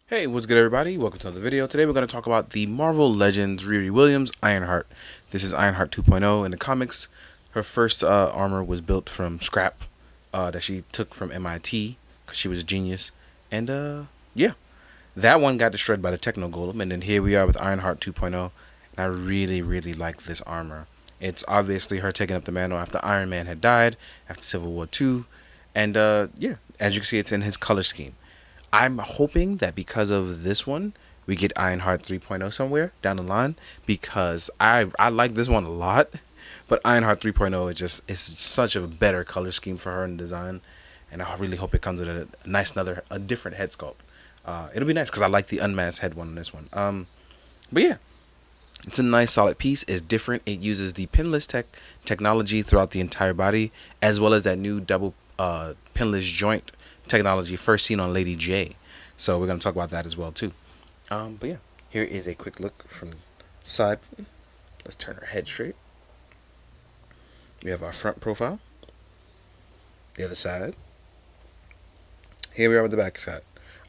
Hey, what's good everybody? Welcome to another video. Today we're going to talk about the Marvel Legends Riri Williams Ironheart. This is Ironheart 2.0 in the comics. Her first armor was built from scrap that she took from MIT because she was a genius. And yeah, that one got destroyed by the Techno Golem. And then here we are with Ironheart 2.0. And I really like this armor. It's obviously her taking up the mantle after Iron Man had died, after Civil War II. And yeah, as you can see, it's in his color scheme. I'm hoping that because of this one, we get Ironheart 3.0 somewhere down the line because I like this one a lot, but Ironheart 3.0 is just it's such a better color scheme for her in design, and I really hope it comes with a nice a different head sculpt. It'll be nice because I like the unmasked head one on this one. But yeah, it's a nice solid piece. It's different. It uses the pinless technology throughout the entire body, as well as that new double pinless joint technology first seen on Lady J. So we're gonna talk about that as well too. But yeah, here is a quick look from the side. Let's turn our head straight. We have our front profile. The other side. Here we are with the back side.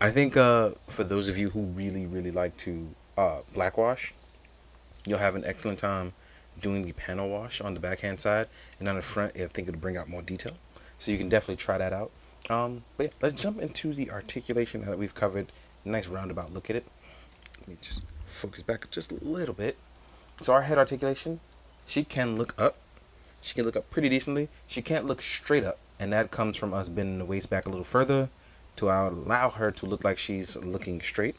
I think for those of you who really like to blackwash, you'll have an excellent time doing the panel wash on the backhand side, and on the front, I think it'll bring out more detail. So you can definitely try that out. But yeah, let's jump into the articulation that we've covered. Nice roundabout look at it. Let me just focus back just a little bit. So our head articulation, she can look up. She can look up pretty decently. She can't look straight up, and that comes from us bending the waist back a little further to allow her to look like she's looking straight.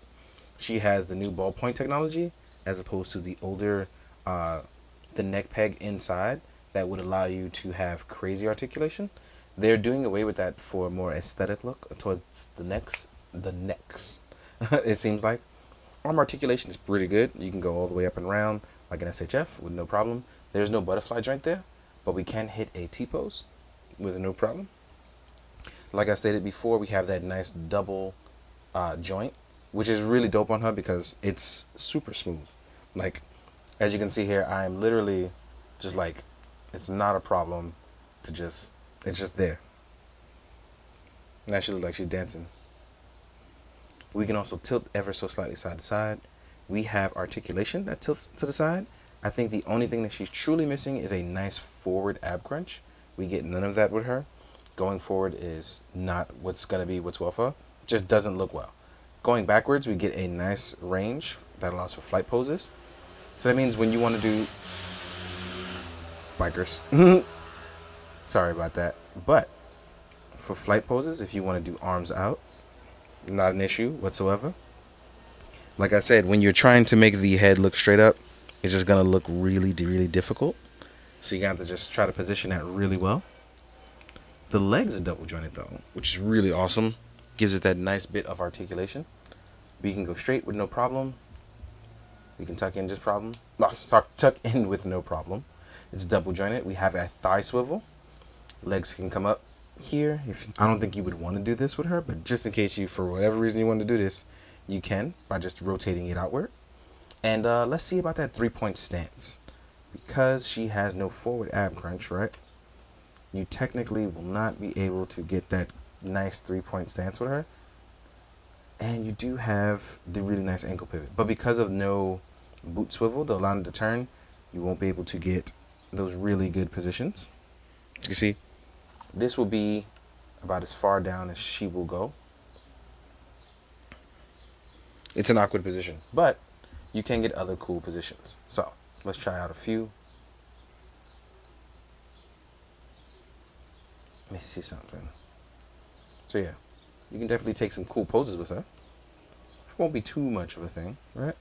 She has the new ballpoint technology as opposed to the older, the neck peg inside that would allow you to have crazy articulation. They're doing away with that for a more aesthetic look towards the necks. It seems like arm articulation is pretty good. You can go all the way up and around like an SHF with no problem. There's no butterfly joint there, but we can hit a T-pose with no problem. Like I stated before, we have that nice double joint, which is really dope on her because it's super smooth. Like, as you can see here, I am literally just like, it's not a problem to just, it's just there. Now she looks like she's dancing. We can also tilt ever so slightly side to side. We have articulation that tilts to the side. I think the only thing that she's truly missing is a nice forward ab crunch. We get none of that with her. Going forward is not what's going to be what's well for her. It just doesn't look well. Going backwards, we get a nice range that allows for flight poses. So that means when you want to do bikers, sorry about that, but for flight poses, if you want to do arms out, not an issue whatsoever. Like I said, when you're trying to make the head look straight up, it's just going to look really difficult. So you have to just try to position that really well. The legs are double jointed though, which is really awesome. Gives it that nice bit of articulation. We can go straight with no problem. We can tuck in just problem. Tuck in with no problem. It's double jointed. We have a thigh swivel. Legs can come up here. I don't think you would want to do this with her, but just in case you, for whatever reason you want to do this, you can by just rotating it outward. And let's see about that 3-point stance. Because she has no forward ab crunch, right? You technically will not be able to get that nice 3-point stance with her. And you do have the really nice ankle pivot. But because of no boot swivel to allow it to turn, you won't be able to get those really good positions. You see, this will be about as far down as she will go. It's an awkward position, but you can get other cool positions. So let's try out a few. Let me see something. So yeah, you can definitely take some cool poses with her. It won't be too much of a thing, right?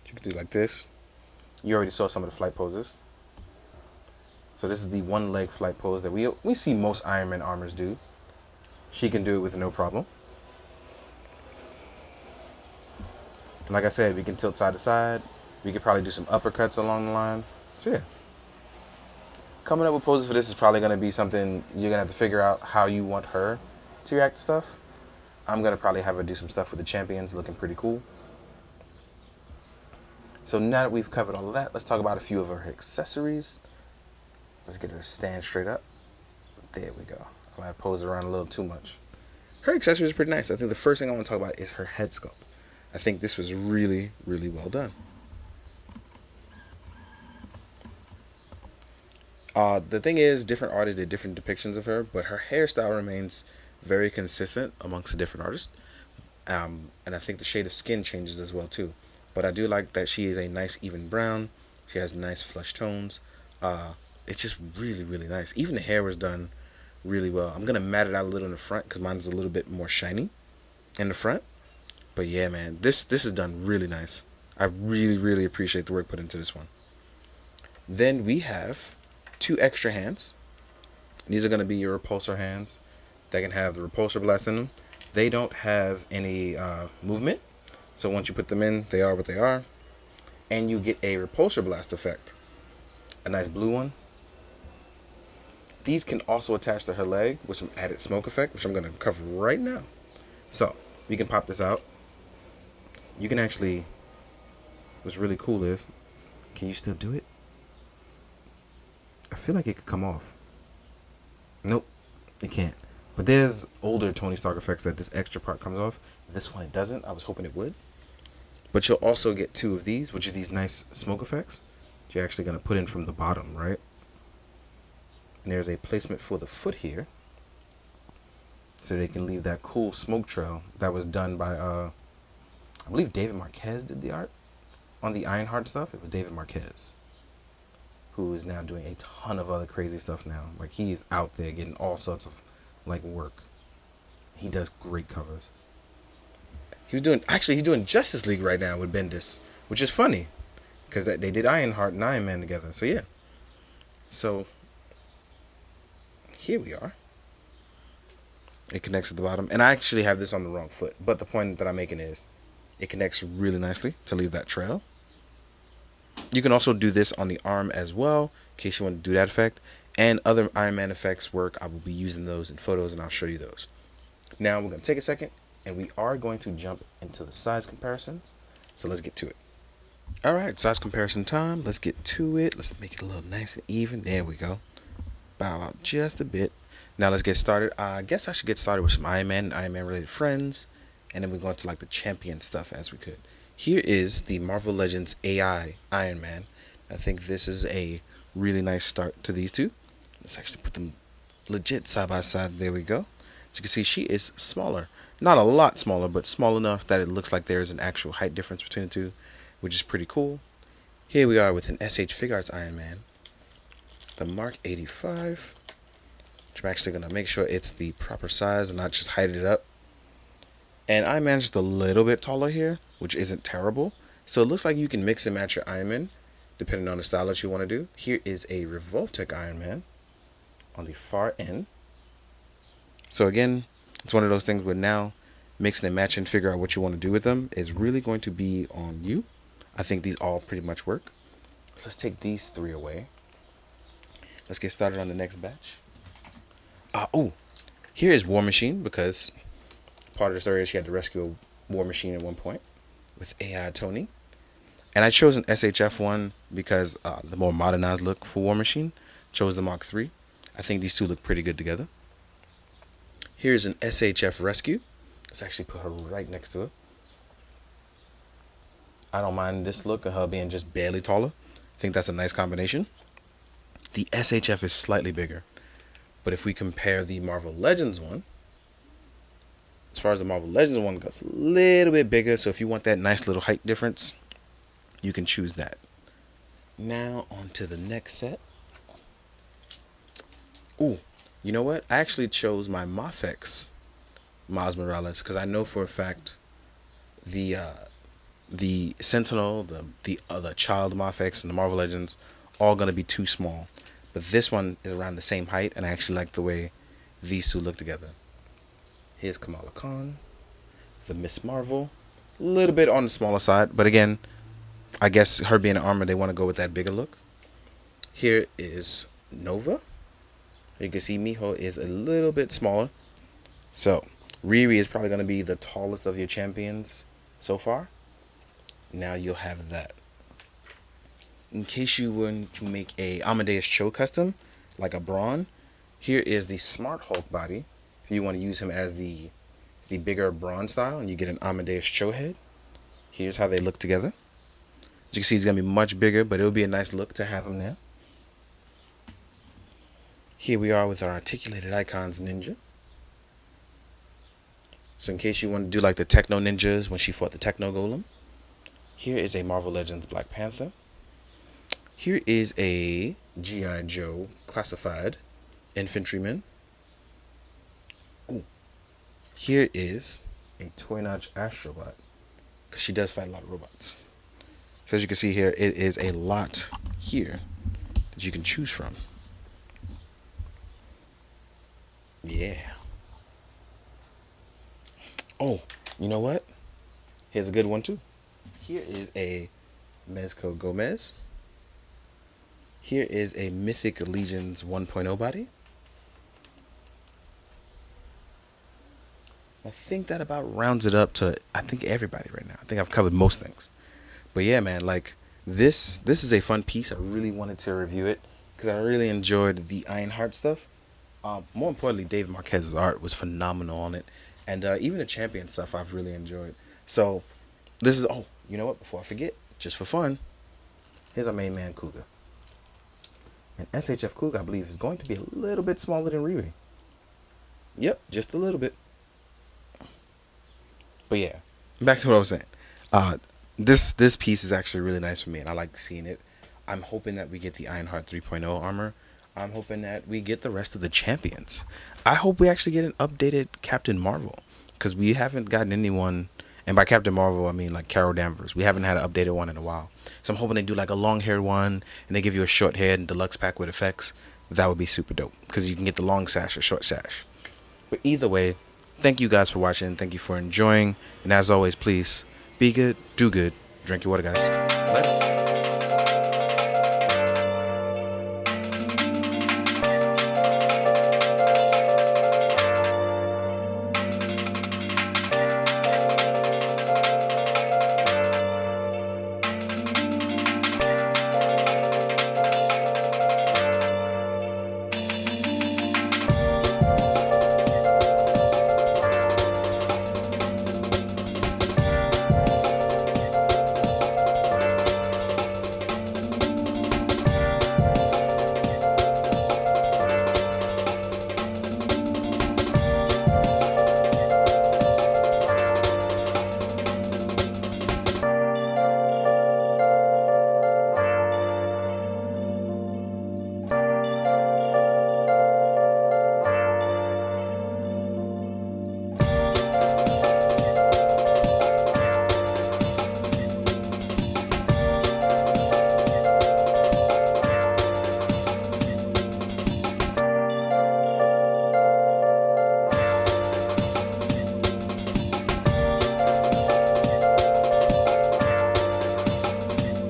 You can do like this. You already saw some of the flight poses. So this is the one leg flight pose that we see most Iron Man armors do. She can do it with no problem. Like I said, we can tilt side to side. We could probably do some uppercuts along the line. So yeah. Coming up with poses for this is probably going to be something you're going to have to figure out how you want her to react to stuff. I'm going to probably have her do some stuff with the champions, looking pretty cool. So now that we've covered all of that, let's talk about a few of her accessories. Let's get her to stand straight up. There we go. I might pose around a little too much. Her accessories are pretty nice. I think the first thing I want to talk about is her head sculpt. I think this was really, really well done. The thing is, different artists did different depictions of her, but her hairstyle remains very consistent amongst the different artists. And I think the shade of skin changes as well too. But I do like that she is a nice even brown. She has nice flesh tones. It's just really, really nice. Even the hair was done really well. I'm gonna mat it out a little in the front because mine's a little bit more shiny in the front. But yeah, man, this is done really nice. I really, really appreciate the work put into this one. Then we have two extra hands. These are gonna be your repulsor hands. They can have the repulsor blast in them. They don't have any movement, so once you put them in, they are what they are. And you get a repulsor blast effect, a nice blue one. These can also attach to her leg with some added smoke effect, which I'm going to cover right now. So we can pop this out. You can actually, what's really cool is, can you still do it? I feel like it could come off. Nope, it can't. But there's older Tony Stark effects that this extra part comes off. This one it doesn't. I was hoping it would. But you'll also get two of these, which is these nice smoke effects that you're actually going to put in from the bottom, right? And there's a placement for the foot here, so they can leave that cool smoke trail that was done by, I believe David Marquez did the art on the Ironheart stuff. It was David Marquez, who is now doing a ton of other crazy stuff now. Like, he is out there getting all sorts of like work. He does great covers. He's doing Justice League right now with Bendis, which is funny because they did Ironheart and Iron Man together. So yeah. So here we are. It connects at the bottom, and I actually have this on the wrong foot. But the point that I'm making is, it connects really nicely to leave that trail. You can also do this on the arm as well, in case you want to do that effect. And other Iron Man effects work. I will be using those in photos, and I'll show you those. Now we're going to take a second, and we are going to jump into the size comparisons. So let's get to it. Alright, size comparison time. Let's get to it. Let's make it a little nice and even. There we go. Bow out just a bit. Now let's get started. I guess I should get started with some Iron Man and Iron Man related friends. And then we're going to like the champion stuff as we could. Here is the Marvel Legends AI Iron Man. I think this is a really nice start to these two. Let's actually put them legit side by side. There we go. As you can see, she is smaller. Not a lot smaller, but small enough that it looks like there is an actual height difference between the two, which is pretty cool. Here we are with an SH Figuarts Iron Man, the Mark 85, which I'm actually going to make sure it's the proper size and not just height it up. And Iron Man's just a little bit taller here, which isn't terrible. So it looks like you can mix and match your Iron Man, depending on the style that you want to do. Here is a Revoltech Iron Man on the far end. So again, it's one of those things where now mixing and matching, figure out what you want to do with them is really going to be on you. I think these all pretty much work. So let's take these three away. Let's get started on the next batch. Here is War Machine, because part of the story is she had to rescue a War Machine at one point with AI Tony. And I chose an SHF one because the more modernized look for War Machine. Chose the Mark III. I think these two look pretty good together. Here's an SHF Rescue. Let's actually put her right next to her. I don't mind this look of her being just barely taller. I think that's a nice combination. The SHF is slightly bigger. But if we compare the Marvel Legends one, as far as the Marvel Legends one goes, a little bit bigger. So if you want that nice little height difference, you can choose that. Now on to the next set. Ooh, you know what? I actually chose my Mafix Miles Morales because I know for a fact the Sentinel, the Child Mafix, and the Marvel Legends all gonna be too small. But this one is around the same height, and I actually like the way these two look together. Here's Kamala Khan, the Miss Marvel, a little bit on the smaller side, but again, I guess her being in armor, they want to go with that bigger look. Here is Nova. You can see Miho is a little bit smaller. So Riri is probably going to be the tallest of your champions so far. Now you'll have that. In case you want to make a Amadeus Cho custom, like a Brawn, here is the Smart Hulk body. If you want to use him as the bigger Brawn style, and you get an Amadeus Cho head. Here's how they look together. As you can see, he's going to be much bigger, but it would be a nice look to have him there. Here we are with our articulated icons ninja. So in case you want to do like the Techno Ninjas when she fought the Techno Golem. Here is a Marvel Legends Black Panther. Here is a G.I. Joe classified infantryman. Ooh. Here is a Toy Notch Astrobot, because she does fight a lot of robots. So as you can see here, it is a lot here that you can choose from. Yeah. Oh, you know what? Here's a good one too. Here is a Mezco Gomez. Here is a Mythic Legions 1.0 body. I think that about rounds it up to, I think, everybody right now. I think I've covered most things. But yeah, man, like this is a fun piece. I really wanted to review it because I really enjoyed the Ironheart stuff. More importantly, Dave Marquez's art was phenomenal on it, and even the champion stuff I've really enjoyed. So this is, oh, you know what? Before I forget, just for fun, here's our main man Kuga. And SHF Kuga, I believe, is going to be a little bit smaller than Riri. Yep, just a little bit. But yeah, back to what I was saying. This piece is actually really nice for me, and I like seeing it. I'm hoping that we get the Ironheart 3.0 armor. I'm hoping that we get the rest of the champions. I hope we actually get an updated Captain Marvel, because we haven't gotten anyone, and by Captain Marvel I mean like Carol Danvers. We haven't had an updated one in a while. So I'm hoping they do like a long-haired one, and they give you a short-haired and deluxe pack with effects. That would be super dope, because you can get the long sash or short sash. But either way, thank you guys for watching. Thank you for enjoying. And as always, please be good, do good, drink your water, guys. Later.